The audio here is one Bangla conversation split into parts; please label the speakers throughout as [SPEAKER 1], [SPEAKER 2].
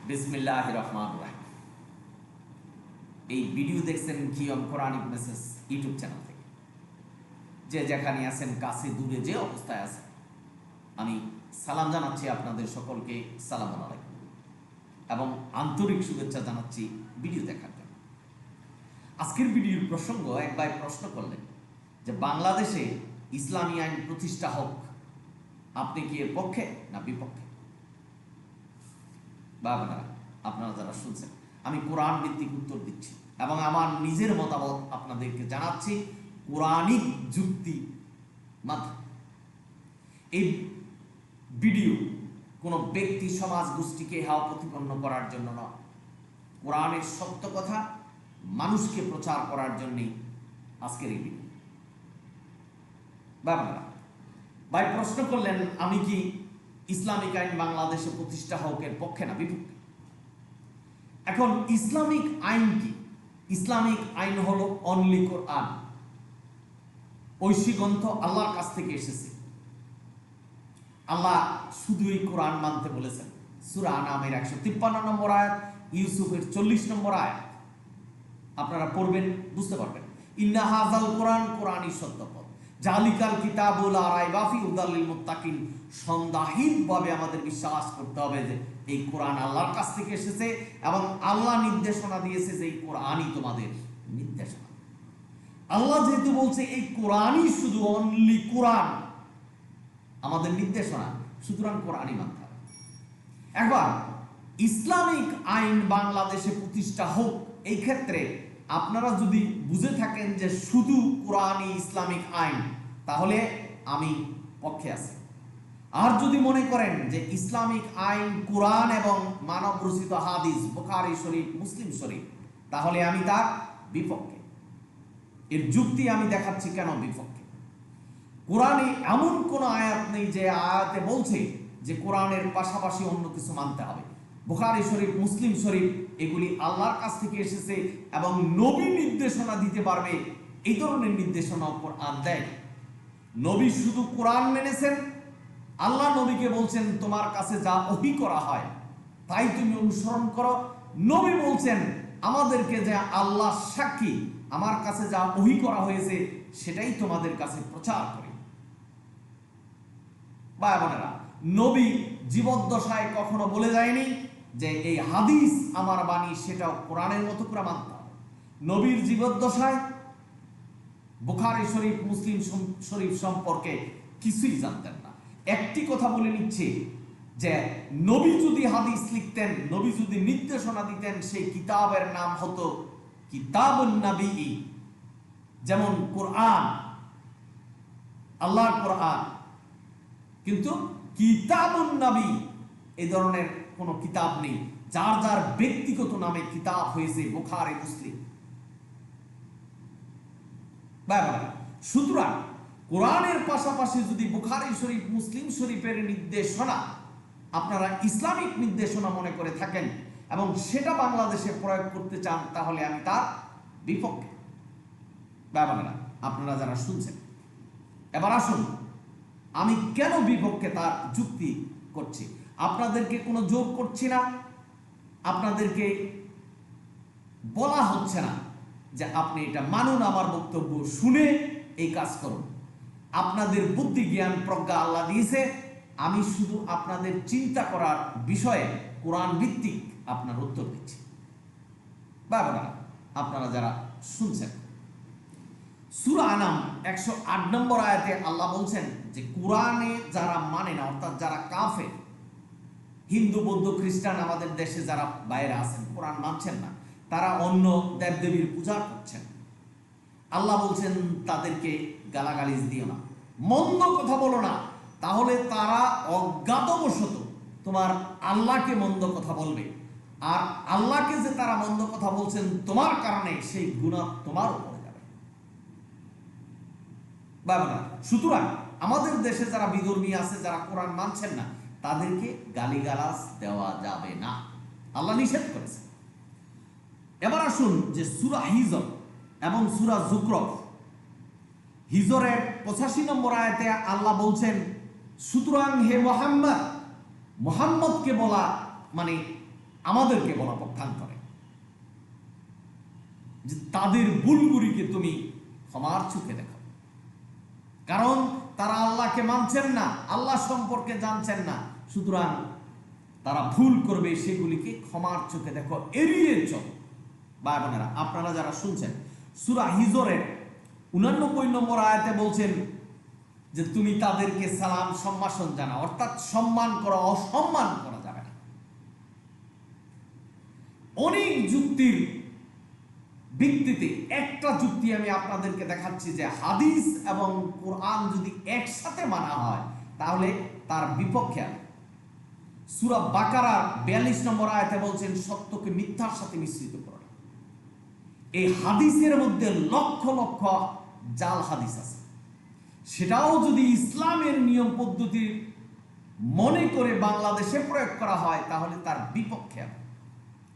[SPEAKER 1] বিসমিল্লাহির রহমানির রহিম। এই ভিডিও দেখছেন কিয়ম কোরআনিক মেসেজ ইউটিউব চ্যানেল থেকে। যে যেখানে আছেন, কাছে দূরে যে অবস্থায় আছেন, আমি সালাম জানাচ্ছি আপনাদের সকলকে, সালাম আলাইকুম, এবং আন্তরিক শুভেচ্ছা জানাচ্ছি ভিডিও দেখার জন্য। আজকের ভিডিওর প্রসঙ্গ, এক ভাই প্রশ্ন করলেন যে বাংলাদেশে ইসলামী আইন প্রতিষ্ঠা হোক, আপনি কি এর পক্ষে না বিপক্ষে? বাবা, আপনারা যারা শুনছেন, আমি কোরআন ভিত্তিক উত্তর দিচ্ছি এবং আমার নিজের মতামত আপনাদেরকে জানাচ্ছি কোরআনিক যুক্তি মাধ্যমে। এই ভিডিও কোনো ব্যক্তি, সমাজ, গোষ্ঠীকে হাওয়া প্রতিপন্ন করার জন্য নয়, কোরআনের সত্য কথা মানুষকে প্রচার করার জন্যই আজকের এই ভিডিও। বাবা ভাই প্রশ্ন করলেন, আমি কি ইসলামিক আইন বাংলাদেশে প্রতিষ্ঠা হোক এর পক্ষে না বিপক্ষে? এখন ইসলামিক আইন কি? ইসলামিক আইন হলো অনলি কোরআন, ঐশী গ্রন্থ, আল্লাহর কাছ থেকে এসেছে। আল্লাহ শুধুই কোরআন মানতে বলেছেন। সূরা আনামের 153 নম্বর আয়াত, ইউসুফের 40 নম্বর আয়াত আপনারা পড়বেন, বুঝতে পারবেন। ইন্না হাযাল কোরআন, কোরআনই সত্য পথ, জালিকাল কিতাবুল লা রাইবা ফি হুদাল লিল মুত্তাকিন। সন্দেহহীনভাবে আমাদের বিশ্বাস করতে হবে যে এই কোরআন আল্লাহর কাছ থেকে এসেছে এবং আল্লাহ নির্দেশনা দিয়েছে যে এই কোরআনই তোমাদের নির্দেশনা। আল্লাহ যেহেতু বলছে এই কোরআনই শুধু অনলি কোরআন আমাদের নির্দেশনা, সুতরাং কোরআনই মানতে হবে। একবার ইসলামিক আইন বাংলাদেশে প্রতিষ্ঠা হোক, এই ক্ষেত্রে আপনারা যদি বুঝে থাকেন যে শুধু কোরআনই ইসলামিক আইন, তাহলে আমি পক্ষে আছি। আর যদি মনে করেন যে ইসলামিক আইন কোরআন এবং মানব রচিত হাদিস, বুখারী শরীফ, মুসলিম শরীফ, তাহলে আমি তার বিপক্ষে। এর যুক্তি আমি দেখাচ্ছি কেন বিপক্ষে। কোরআনে এমন কোন আয়াত নেই যে আয়াতে বলছে যে কোরআনের পাশাপাশি অন্য কিছু মানতে হবে। বুখারী শরীফ, মুসলিম শরীফ, এগুলি আল্লাহর কাছ থেকে এসেছে এবং নবী নির্দেশনা দিতে পারবে, এই ধরনের নির্দেশনা কোরআন দেয়। নবী শুধু কোরআন মেনেছেন। আল্লাহ নবীকে বলছেন তোমার কাছে যা ওহী করা হয় তাই তুমি অনুসরণ করো। নবী বলছেন আমাদেরকে যে আল্লাহ সাক্ষী, আমার কাছে যা ওহী করা হয়েছে সেটাই তোমাদের কাছে প্রচার করি। ভাই বোনেরা, নবী জীবদ্দশায় কখনো বলে যায়নি যে এই হাদিস আমার বাণী, সেটাও কোরআনের মতো করে মানতে হবে। নবীর জীবদ্দশায় বুখারী শরীফ, মুসলিম শরীফ সম্পর্কে কিছুই জানতেন না। একটি কথা বলে নিচ্ছে যে নবী যদি হাদিস লিখতেন, নবী যদি নির্দেশনা দিতেন, সেই কিতাবের নাম হতো কিতাবুন নবী। যেমন কোরআন, আল্লাহর কোরআন, কিন্তু কিতাবুন নবী এই ধরনের কোন কিতাব নেই। যার যার ব্যক্তিগত নামে কিতাব হয়েছে, বুখারী, মুসলিম। সুতরাং কোরআনের পাশাপাশি যদি বুখারী শরীফ, মুসলিম শরীফের নির্দেশনা আপনারা ইসলামিক নির্দেশনা মনে করে থাকেন এবং সেটা বাংলাদেশে প্রয়োগ করতে চান, তাহলে আমি তার বিপক্ষে। আপনারা যারা শুনছেন, এবার আসুন আমি কেন বিপক্ষে তার যুক্তি করছি। আপনাদেরকে কোনো জোর করছি না, আপনাদেরকে বলা হচ্ছে না যে আপনি এটা মানুন, আমার বক্তব্য শুনে এই কাজ করুন। আপনাদের বুদ্ধি, জ্ঞান, প্রজ্ঞা আল্লাহ দিয়েছে। আমি শুধু আপনাদের চিন্তা করার বিষয়ে কোরআন ভিত্তিক আপনার উত্তর দিচ্ছি। বাবা, আপনারা যারা শুনছেন, সূরা আনাম 108 নম্বর আয়াতে আল্লাহ বলছেন যে কোরআনে যারা মানে না, অর্থাৎ যারা কাফের, হিন্দু, বৌদ্ধ, খ্রিস্টান, আমাদের দেশে যারা বাইরে আছেন, কোরআন মানছেন না, তারা অন্য দেবদেবীর পূজা করছেন। আল্লাহ বলছেন তাদেরকে গালাগালিজ দিও না, মন্দ কথা বলো না, তাহলে তারা অজ্ঞাতবশত তোমার আল্লাহকে মন্দ কথা বলবে, আর আল্লাহকে যে তারা মন্দ কথা বলছেন তোমার কারণে, সেই গুনাহ তোমার উপরে যাবে। বাবা, সুতরাং আমাদের দেশে যারা বিধর্মী আছে, যারা কোরআন মানছেন না, তাদেরকে গালিগালাজ দেওয়া যাবে না, আল্লাহ নিষেধ করেছে। এবার আসুন যে সূরা হিজর এবং সূরা যুকরফ, হিজরের 85 নম্বর আয়াতে আল্লাহ বলছেন, সুতরাং হে মুহাম্মদকে বলা মানে আমাদেরকে বলা পক্ষান্তরে যে তাদের ভুলগুলিকে তুমি ক্ষমার চোখে দেখো, কারণ তারা আল্লাহকে মানছেন না, আল্লাহ সম্পর্কে জানছেন না, সুতরাং তারা ভুল করবে, সেগুলিকে ক্ষমার চোখে দেখো, এড়িয়ে চলো। ভাই বোনেরা, আপনারা যারা শুনছেন, সূরা হিজরের 89 নম্বর আয়াতে বলছেন যে তুমি তাদেরকে সালাম সম্ভাষণ জানাও, অর্থাৎ সম্মান করা, অসম্মান করা যাবে না। অনেক যুক্তির ভিত্তিতে একটা যুক্তি আমি আপনাদেরকে দেখাচ্ছি যে হাদিস এবং কোরআন যদি একসাথে মানা হয় তাহলে তার বিপক্ষে। সূরা বাকারার 42 নম্বর আয়াতে বলছেন সত্যকে মিথ্যার সাথে মিশ্রিত করো না। এই হাদিসের মধ্যে লক্ষ লক্ষ জাল হাদিস আছে, সেটাও যদি ইসলামের নিয়ম পদ্ধতি মনে করে বাংলাদেশে প্রয়োগ করা হয় তাহলে তার বিপক্ষে।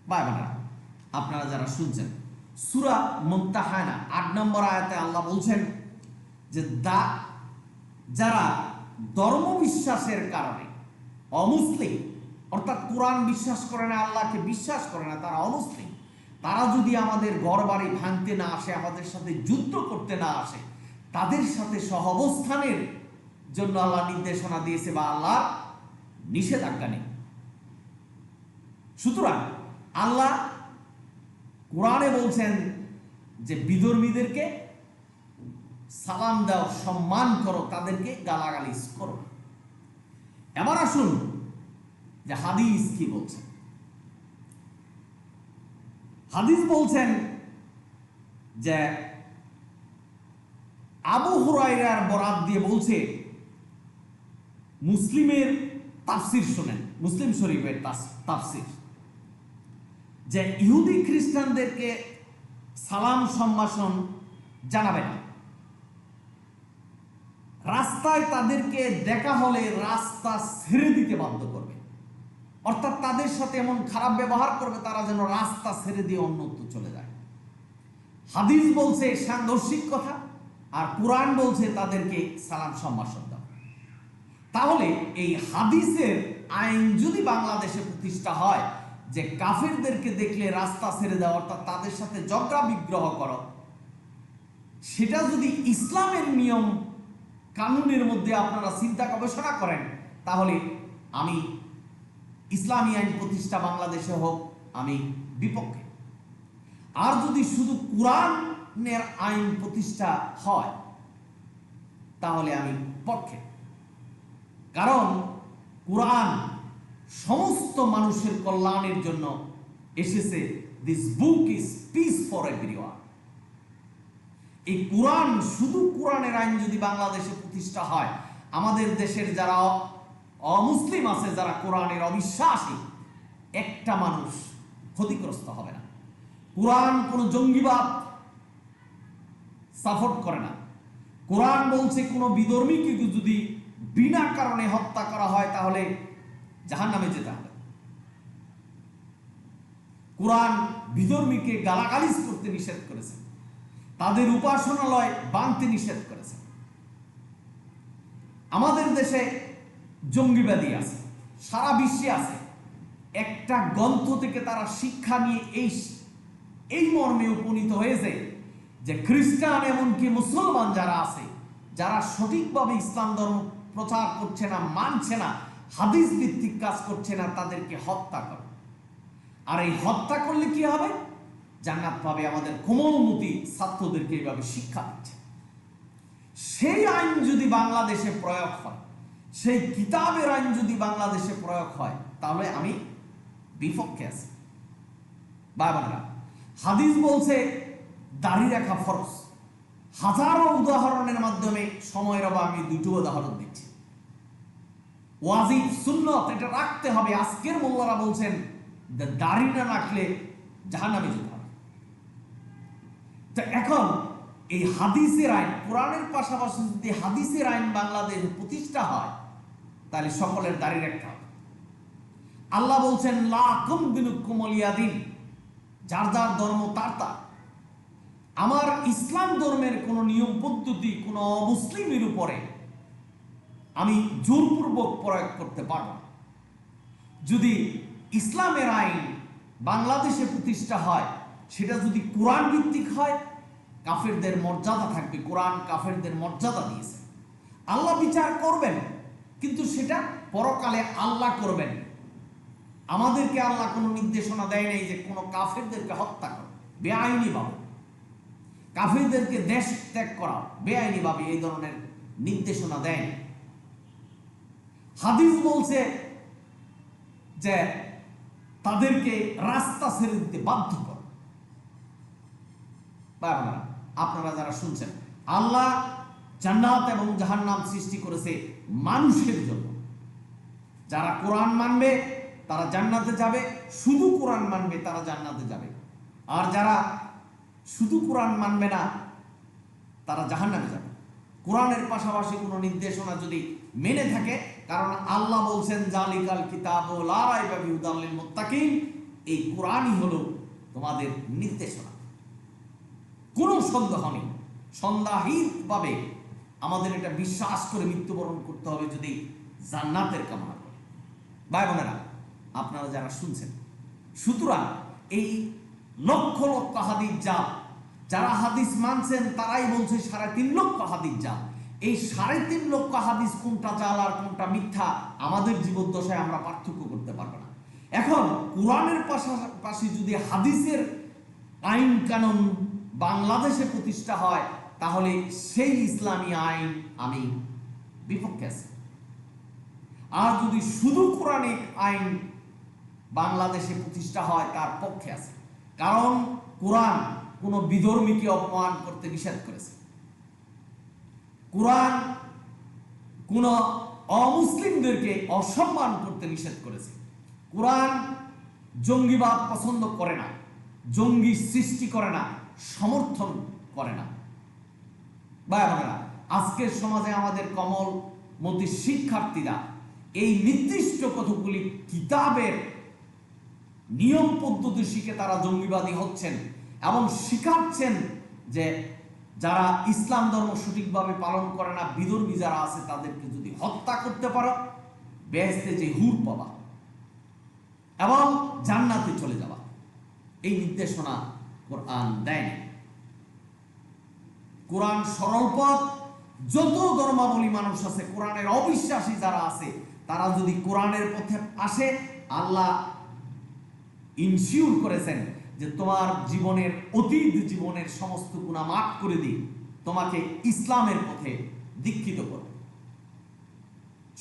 [SPEAKER 1] ভাই বোনেরা, আপনারা যারা শুনছেন, সূরা মুমতাহানা 8 নম্বর আয়াতে আল্লাহ বলছেন যে যারা ধর্ম বিশ্বাসের কারণে অমুসলিম, অর্থাৎ কোরআন বিশ্বাস করে না, আল্লাহকে বিশ্বাস করে না, তারা অমুসলিম, তারা যদি আমাদের ঘর বাড়ি ভাঙতে না আসে, আমাদের সাথে যুদ্ধ করতে না আসে, তাদের সাথে সহাবস্থানের জন্য আল্লাহ নির্দেশনা দিয়েছে বা আল্লাহ নিষেধাজ্ঞা নেই। সুতরাং আল্লাহ কোরআনে বলছেন যে বিধর্মীদেরকে সালাম দাও, সম্মান করো, তাদেরকে গালাগালিজ করো। এবার আসুন যে হাদিস কি বলছে। হাদিস বলছেন যে আবু হুরায়রার বরাত দিয়ে বলছে, মুসলিমের তাফসির শুনেন, মুসলিম শরীফের তাফসির, যে ইহুদি খ্রিস্টানদেরকে সালাম সম্ভাষণ জানাবে না, রাস্তায় তাদেরকে দেখা হলে রাস্তা ছেড়ে দিতে বাধ্য করবে, অর্থাৎ তাদের সাথে এমন খারাপ ব্যবহার করবে তারা যেন রাস্তা ছেড়ে দিয়ে অন্যত্র চলে যায়। হাদিস বলছে সাংঘর্ষিক কথা, আর কোরআন বলছে তাদেরকে সালাম সম্ভাষণ দাও। তাহলে এই হাদিসের আইন যদি বাংলাদেশে প্রতিষ্ঠা হয় যে কাফেরদেরকে দেখলে রাস্তা ছেড়ে দেওয়া, অর্থাৎ তাদের সাথে ঝগড়া বিগ্রহ করো, সেটা যদি ইসলামের নিয়ম কানুনের মধ্যে আপনারা চিন্তা গবেষণা করেন, তাহলে আমি ইসলামী আইন প্রতিষ্ঠা বাংলাদেশে হোক আমি বিপক্ষে। আর যদি শুধু কোরআনের আইন প্রতিষ্ঠা হয় তাহলে আমি পক্ষে, কারণ কোরআন সমস্ত মানুষের কল্যাণের জন্য এসেছে। This book is piece for everyone. এই কোরআন, শুধু কোরআনের আইন যদি বাংলাদেশে প্রতিষ্ঠা হয়, আমাদের দেশের যারা অমুসলিম আছে, যারা কোরআনের অবিশ্বাসী, একটা মানুষ ক্ষতিগ্রস্ত হবে না। কোরআন কোনো জঙ্গিবাদ সাপোর্ট করে না। কোরআন বলছে কোনো বিধর্মীকে যদি বিনা কারণে হত্যা করা হয় তাহলে জাহান্নামে যেতে হবে। কোরআন বিধর্মীকে গালাগালিজ করতে নিষেধ করেছে, তাদের উপাসনালয় ভাঙতে নিষেধ করেছে। আমাদের দেশে জঙ্গিবাদী আছে, সারা বিশ্বে আছে। একটা গ্রন্থ থেকে তারা শিক্ষা নিয়ে এই মর্মে উপনীত হয়েছে যে খ্রিস্টান এমনকি মুসলমান যারা আছে, যারা সঠিকভাবে ইসলাম ধর্ম প্রচার করছে না, মানছে না, হাদিস ভিত্তিক কাজ করছে না, তাদেরকে হত্যা করে। আর এই হত্যা করলে কি হবে? জান্নাত পাবে। আমাদের কোমলমতি ছাত্রদেরকে এইভাবে শিক্ষা দিচ্ছে। সেই আইন যদি বাংলাদেশে প্রয়োগ হয়, সেই কিতাবের আইন যদি বাংলাদেশে প্রয়োগ হয়, তাহলে আমি বিপক্ষে আছি। ভাই বোনেরা, হাদিস বলছে দাড়ি রাখা ফরজ। হাজারো উদাহরণের মাধ্যমে, সময়ের অভাবে আমি দুটো উদাহরণ দিচ্ছি। ওয়াজিব, সুন্নত, এটা রাখতে হবে। আজকের মোল্লারা বলছেন দাড়ি না রাখলে জাহান্নামে যেতে হবে। তো এখন এই হাদিসের আইন, কোরআনের পাশাপাশি যদি হাদিসের আইন বাংলাদেশে প্রতিষ্ঠা হয় তাহলে সকলের দাড়ি রাখতে হবে। আল্লাহ বলছেন লাকুম দিনুকুম ওয়ালিয়া দিন, যার যার ধর্ম তার তার। আমার ইসলাম ধর্মের কোন নিয়ম পদ্ধতি কোন অমুসলিমের উপরে আমি জোরপূর্বক প্রয়োগ করতে পারব না। যদি ইসলামের আইন বাংলাদেশে প্রতিষ্ঠা হয় সেটা যদি কোরআন ভিত্তিক হয়, কাফেরদের মর্যাদা থাকবে। কোরআন কাফেরদের মর্যাদা দিয়েছে। আল্লাহ বিচার করবেন, কিন্তু সেটা পরকালে আল্লাহ করবেন। আমাদেরকে আল্লাহ কোনো নির্দেশনা দেয় নাই যে কোনো কাফেরদেরকে হত্যা করো বেআইনি ভাবে, কাফেরদেরকে দেশ ত্যাগ করা বেআইনি ভাবে, এই ধরনের নির্দেশনা দেয়। হাদিস বলছে যে তাদেরকে রাস্তা ছেড়ে দিতে বাধ্য করো। আপনারা যারা শুনছেন, আল্লাহ জান্নাত এবং জাহান্নাম সৃষ্টি করেছে মানুষের জন্য। যারা কোরআন মানবে তারা জান্নাতে যাবে, শুধু কোরআন মানবে তারা জান্নাতে যাবে। আর যারা শুধু কোরআন মানবে না তারা জাহান্নামে যাবে। কোরআনের পাশাপাশি কোনো নির্দেশনা যদি মেনে থাকে, কারণ আল্লাহ বলছেন জালিকাল কিতাবু লা রাইবা ফিহি হুদাল লিল মুত্তাকিন, এই কোরআনই হলো তোমাদের নির্দেশনা। কোনো সন্দেহ নেই, সন্দেহহীনভাবে আমাদের এটা বিশ্বাস করে মৃত্যুবরণ করতে হবে যদি জান্নাতের কামনা করে। ভাই বোনেরা, আপনারা যারা শুনছেন, সুতরাং এই লক্ষ লক্ষ হাদিস জাল, যারা হাদিস মানছেন তারাই বলছে 3.5 লক্ষ হাদিস জাল। এই 3.5 লক্ষ হাদিস কোনটা জাল আর কোনটা মিথ্যা আমাদের জীবদ্দশায় আমরা পার্থক্য করতে পারবো না। এখন কোরআনের পাশাপাশি যদি হাদিসের আইন কানুন বাংলাদেশে প্রতিষ্ঠা হয়, তাহলে সেই ইসলামী আইন আমি বিপক্ষে আছি। আর যদি শুধু কোরআনিক আইন বাংলাদেশে প্রতিষ্ঠা হয়, তার পক্ষে আছে। কারণ কোরআন কোন বিধর্মীকে অপমান করতে নিষেধ করেছে, কোরআন কোন অমুসলিমদেরকে অসম্মান করতে নিষেধ করেছে, কোরআন জঙ্গিবাদ পছন্দ করে না, জঙ্গি সৃষ্টি করে না, সমর্থন করে না। ভাই বোনেরা, আজকের সমাজে আমাদের কমলমতি শিক্ষার্থীরা এই নির্দিষ্ট কতগুলি কিতাবের নিয়ম পদ্ধতি শিখে তারা জঙ্গিবাদী হচ্ছেন এবং শিখাচ্ছেন যে যারা ইসলাম ধর্ম সঠিকভাবে পালন করে না, বিধর্মী যারা আছে, তাদেরকে যদি হত্যা করতে পারো বেহেশতে যে হুর পাবা এবং জান্নাতে চলে যাবা। এই নির্দেশনা কোরআন দেয়নি। কোরআন সরল পথ। যত ধর্মাবলী মানুষ আছে, কোরআনের অবিশ্বাসী যারা আছে, তারা যদি কোরআনের পথে আসে, আল্লাহ ইনশিওর করেছেন যে তোমার জীবনের অতীত জীবনের সমস্ত গুনাহ মাফ করে দিই, তোমাকে ইসলামের পথে দীক্ষিত করব,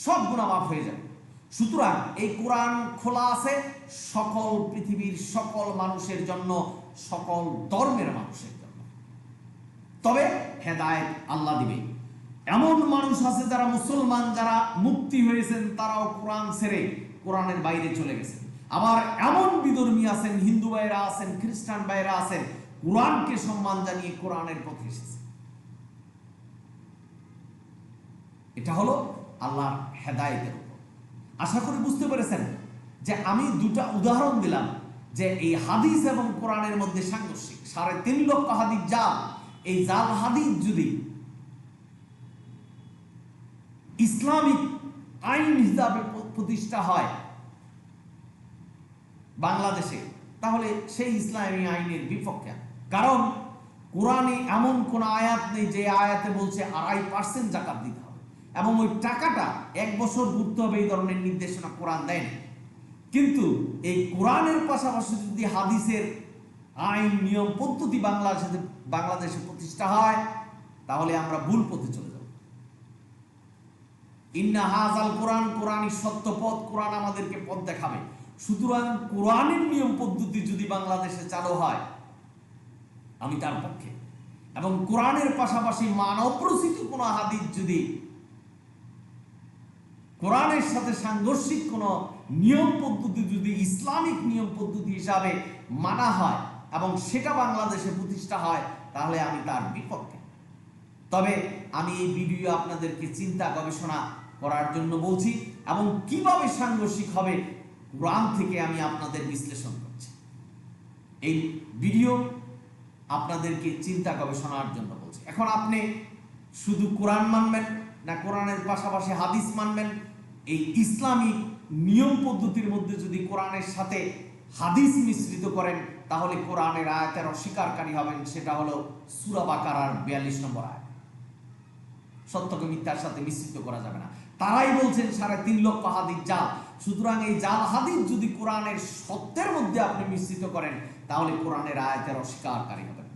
[SPEAKER 1] সব গুনাহ মাফ হয়ে যাবে। সুতরাং এই কোরআন খোলা আছে সকল পৃথিবীর সকল মানুষের জন্য, সকল ধর্মের মানুষের জন্য। তবে হেদায়েত আল্লাহ দিবে। এমন মানুষ আছে যারা মুসলমান, যারা মুক্তি হয়েছেন, তারাও কোরআন ছেড়ে কোরআনের বাইরে চলে গেছেন। আবার এমন বিধর্মী আছেন, হিন্দু ভাইরা আছেন, খ্রিস্টান ভাইরা আছেন, কোরআনকে সম্মান জানিয়ে কোরআনের পথে এসেছে। এটা হলো আল্লাহর হেদায়েতের উপর। আশা করি বুঝতে পেরেছেন যে আমি দুটা উদাহরণ দিলাম যে এই হাদিস এবং কোরআনের মধ্যে সাংঘর্ষিক। 3.5 লক্ষ হাদিস জাল। এই জাল হাদিস যদি ইসলামিক আইন হিসাবে প্রতিষ্ঠা হয় বাংলাদেশে, তাহলে সেই ইসলামী আইনের বিপক্ষে। কারণ কোরআনে এমন কোন আয়াত নেই যে আয়াতে বলছে 2.5% যাকাত দিতে হবে এবং ওই টাকাটা 1 বছর ঘুরতে হবে, এই ধরনের নির্দেশনা কোরআন দেয় না। কিন্তু এই কোরআনের পাশাপাশি যদি হাদিসের আইন নিয়ম পদ্ধতি বাংলাদেশে প্রতিষ্ঠা হয়, তাহলে আমরা ভুল পথে চলে যাব। ইন্না হাযাল কোরআন, কোরআনই সত্য পথ, কোরআন আমাদেরকে পথ দেখাবে। সুতরাং কোরআনের নিয়ম পদ্ধতি যদি বাংলাদেশে চালু হয়, আমি তার পক্ষে। এবং কোরআনের পাশাপাশি মানব রচিত কোন হাদিস যদি কোরআনের সাথে সাংঘর্ষিক কোন নিয়ম পদ্ধতি যদি ইসলামিক নিয়ম পদ্ধতি হিসাবে মানা হয় এবং সেটা বাংলাদেশে প্রতিষ্ঠা হয়, তাহলে আমি তার বিপক্ষে। তবে আমি এই ভিডিও আপনাদেরকে চিন্তা গবেষণা করার জন্য বলছি এবং কিভাবে সাংঘর্ষিক হবে কোরআন থেকে আমি আপনাদের বিশ্লেষণ করছি। এই ভিডিও আপনাদেরকে চিন্তা গবেষণার জন্য বলছি। এখন আপনি শুধু কোরআন মানবেন না কোরআনের পাশাপাশি হাদিস মানবেন? এই ইসলামিক নিয়ম পদ্ধতির মধ্যে যদি কোরআনের সাথে হাদিস মিশ্রিত করেন তাহলে কোরআনের আয়াতের অস্বীকারী হবেন। সেটা হলো সূরা বাকারার 42 নম্বর আয়াত। সত্যকে মিথ্যার সাথে মিশ্রিত করা যাবে না। তারাই বলছেন 3.5 লক্ষ হাদিস জাল। সুতরাং এই জাল হাদিস যদি কোরআনের সত্যের মধ্যে আপনি মিশ্রিত করেন তাহলে কোরআনের আয়াতের অস্বীকারী হবেন।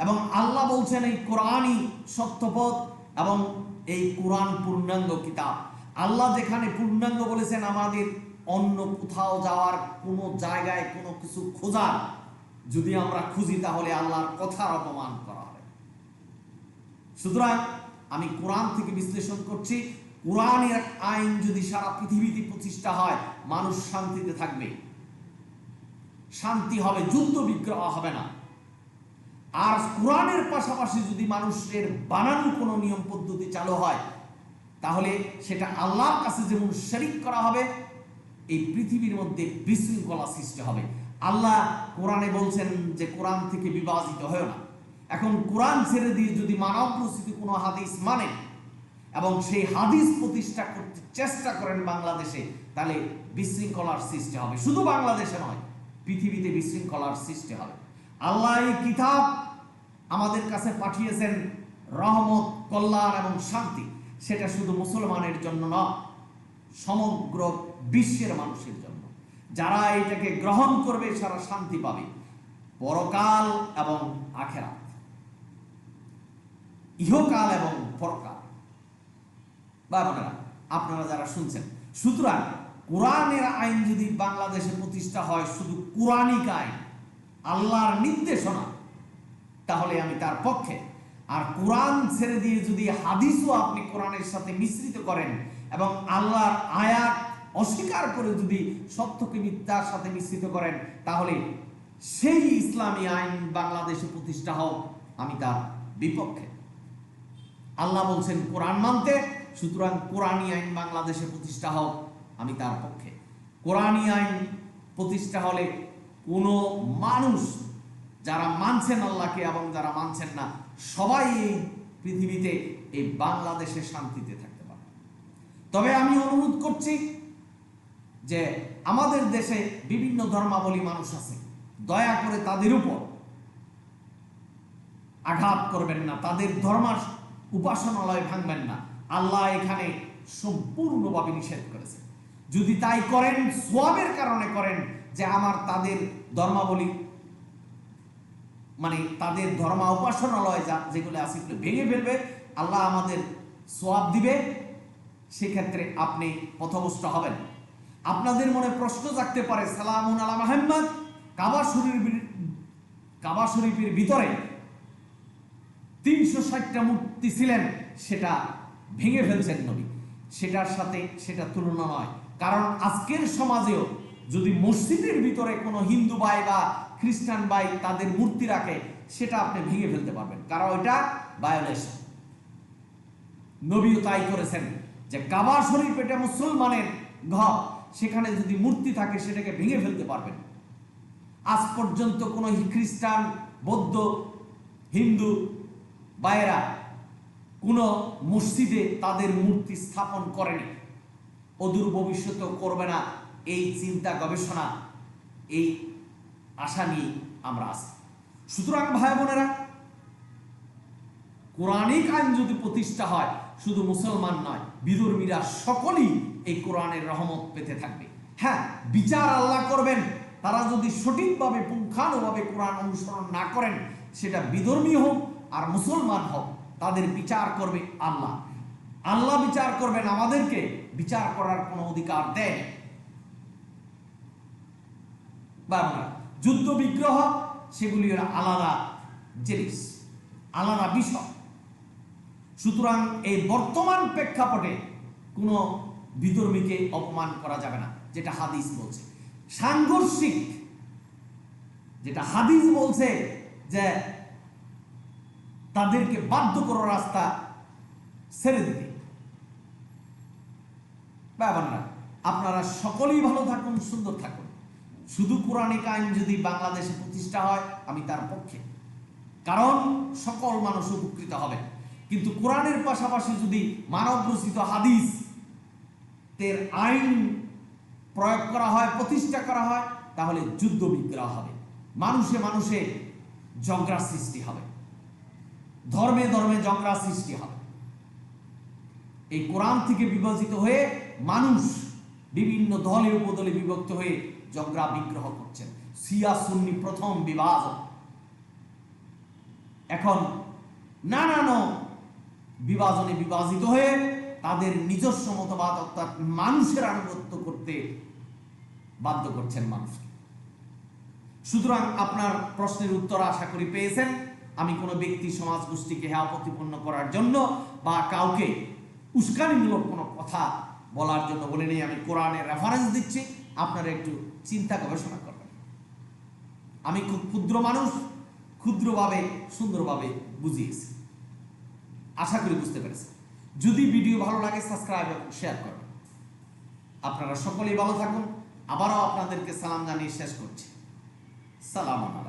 [SPEAKER 1] এবং আল্লাহ বলছেন এই কোরআনই সত্যপথ এবং এই কোরআন পূর্ণাঙ্গ কিতাব। আল্লাহ যেখানে পূর্ণাঙ্গ বলেছেন, আমাদের অন্য কোথাও যাওয়ার কোনো জায়গায় কোনো কিছু খোঁজার যদি আমরা খুঁজি তাহলে আল্লাহর কথার অপমান করা হবে। সুতরাং আমি কোরআন থেকে বিশ্লেষণ করছি, কোরআনের আইন যদি সারা পৃথিবীতে প্রতিষ্ঠা হয় মানুষ শান্তিতে থাকবে, শান্তি হবে, যুদ্ধ বিগ্রহ হবে না। আর কোরআনের পাশাপাশি যদি মানুষের বানানো কোনো নিয়ম পদ্ধতি চালু হয় তাহলে সেটা আল্লাহর কাছে যেমন শরীক করা হবে, এই পৃথিবীর মধ্যে বিশৃঙ্খলা সৃষ্টি হবে। আল্লাহ কোরআনে বলছেন যে কোরআন থেকে বিভাজিত হয় না। এখন কোরআন ছেড়ে দিয়ে যদি মানব রচিত কোনো হাদিস মানে এবং সেই হাদিস প্রতিষ্ঠা করতে চেষ্টা করেন বাংলাদেশে, তাহলে বিশৃঙ্খলার সৃষ্টি হবে। শুধু বাংলাদেশে নয়, পৃথিবীতে বিশৃঙ্খলার সৃষ্টি হবে। আল্লাহ এই কিতাব আমাদের কাছে পাঠিয়েছেন রহমত, কল্যাণ এবং শান্তি। সেটা শুধু মুসলমানের জন্য নয়, সমগ্র বিশ্বের মানুষের জন্য। যারা এটাকে গ্রহণ করবে সারা শান্তি পাবে, পরকাল এবং আখিরাত, ইহকাল এবং পরকাল। বাবারা, আপনারা যারা শুনছেন, সুতরাং কোরআনের আইন যদি বাংলাদেশে প্রতিষ্ঠা হয় শুধু কোরআনিক আইন, আল্লাহর নির্দেশনা, তাহলে আমি তার পক্ষে। আর কোরআন ছেড়ে দিয়ে যদি হাদিসও আপনি কোরআনের সাথে মিশ্রিত করেন এবং আল্লাহর আয়াত অস্বীকার করে যদি সত্যকে মিথ্যার সাথে মিশ্রিত করেন, তাহলে সেই ইসলামী আইন বাংলাদেশে প্রতিষ্ঠা হোক, আমি তার বিপক্ষে। আল্লাহ বলছেন কোরআন মানতে, সুতরাং কোরআনী আইন বাংলাদেশে প্রতিষ্ঠা হোক, আমি তার পক্ষে। কোরআনী আইন প্রতিষ্ঠা হলে কোনো মানুষ, যারা মানছেন আল্লাহকে এবং যারা মানছেন না, সবাই এই পৃথিবীতে, এই বাংলাদেশে শান্তিতে থাকতে পারে। তবে আমি অনুরোধ করছি যে আমাদের দেশে বিভিন্ন ধর্মাবলী মানুষ আছে, দয়া করে তাদের উপর আঘাত করবেন না, তাদের ধর্ম উপাসনালয় ভাঙবেন না। আল্লাহ এখানে সম্পূর্ণভাবে নিষেধ করেছে। যদি তাই করেন, সওয়াবের কারণে করেন, যে আমার তাদের ধর্মাবলী মানে তাদের ধর্ম উপাসনালয় যেগুলো আছে এগুলো ভেঙে ফেলবে, আল্লাহ আমাদের সওয়াব দিবে, সেক্ষেত্রে আপনি পথভ্রষ্ট হবেন। আপনাদের মনে প্রশ্ন জাগতে পারে, সালামুন আলা মুহাম্মদ, কাবা শরীফের ভিতরে 360টা মূর্তি ছিলেন, সেটা ভেঙে ফেলছেন নবী। সেটার সাথে সেটা তুলনা নয়। কারণ আজকের সমাজেও যদি মসজিদের ভিতরে কোনো হিন্দু ভাই বা খ্রিস্টান ভাই তাদের মূর্তি রাখে, সেটা আপনি ভেঙে ফেলতে পারবেন, কারণ ওইটা ভায়োলেশন। নবীও তাই করেছেন যে কাবা শরীফ এটা মুসলমানের ঘর, সেখানে যদি মূর্তি থাকে সেটাকে ভেঙে ফেলতে পারবেন। আজ পর্যন্ত কোনো খ্রিস্টান, বৌদ্ধ, হিন্দু ভাইয়েরা কোনো মসজিদে তাদের মূর্তি স্থাপন করেনি, অদূর ভবিষ্যতেও করবে না। এই চিন্তা, গবেষণা, এই আশা নিয়ে আমরা আছি। সুতরাং ভাই বোনেরা, কোরআনিক আইন যদি প্রতিষ্ঠা হয়, শুধু মুসলমান নয়, বিধর্মীরা সকলেই এই কোরআনের রহমত পেতে থাকবে। হ্যাঁ, বিচার আল্লাহ করবেন। তারা যদি সঠিকভাবে পুঙ্খানুভাবে কোরআন অনুসরণ না করেন, সেটা বিধর্মী হোক আর মুসলমান হোক, তাদের বিচার করবে আল্লাহ। আল্লাহ বিচার করবেন, আমাদেরকে বিচার করার কোনো অধিকার দেয়। যুদ্ধ বিগ্রহ সেগুলি আলাদা জিনিস, আলাদা বিষয়। সুতরাং এই বর্তমান প্রেক্ষাপটে কোনো বিধর্মীকে অপমান করা যাবে না, যেটা হাদিস বলছে। সাংঘর্ষিক যেটা হাদিস বলছে যে তাদেরকে বাধ্য করার রাস্তা ছেড়ে দিতে। আপনারা সকলেই ভালো থাকুন, সুন্দর থাকুন। শুধু কোরআনিক আইন যদি বাংলাদেশে প্রতিষ্ঠা হয়, আমি তার পক্ষে, কারণ সকল মানুষ উপকৃত হবে। কিন্তু কোরআনের পাশাপাশি যদি মানব রচিত হাদিস এর আইন প্রয়োগ করা হয়, প্রতিষ্ঠা করা হয়, তাহলে যুদ্ধ বিগ্রহ হবে, মানুষে মানুষে ঝগড়া সৃষ্টি হবে, ধর্মে ধর্মে ঝগড়া সৃষ্টি হবে। এই কোরআন থেকে বিভাজিত হয়ে মানুষ বিভিন্ন দলে উপদলে বিভক্ত হয়ে ঝগড়া বিগ্রহ করছেন। শিয়া সুন্নি প্রথম বিভাজন, এখন নানান বিভাজনে বিভাজিত হয়ে তাদের নিজস্ব মতবাদ অর্থাৎ মানুষের আনুগত্য করতে বাধ্য করছেন মানুষকে। সুতরাং আপনার প্রশ্নের উত্তর আশা করি পেয়েছেন। আমি কোনো ব্যক্তি সমাজ গোষ্ঠীকে হেয় প্রতিপন্ন করার জন্য বা কাউকে উস্কানিমূলক কোনো কথা বলার জন্য বলে নেই। আমি কোরআনের রেফারেন্স দিচ্ছি, আপনারা একটু চিন্তা গবেষণা করবেন। আমি খুব ক্ষুদ্র মানুষ, ক্ষুদ্রভাবে সুন্দরভাবে বুঝিয়েছি, আশা করি বুঝতে পেরেছেন। যদি ভিডিও ভালো লাগে সাবস্ক্রাইব এবং শেয়ার করবেন। আপনারা সকলেই ভালো থাকুন। আবারও আপনাদেরকে সালাম জানিয়ে শেষ করছি। সালাম আলাইকুম।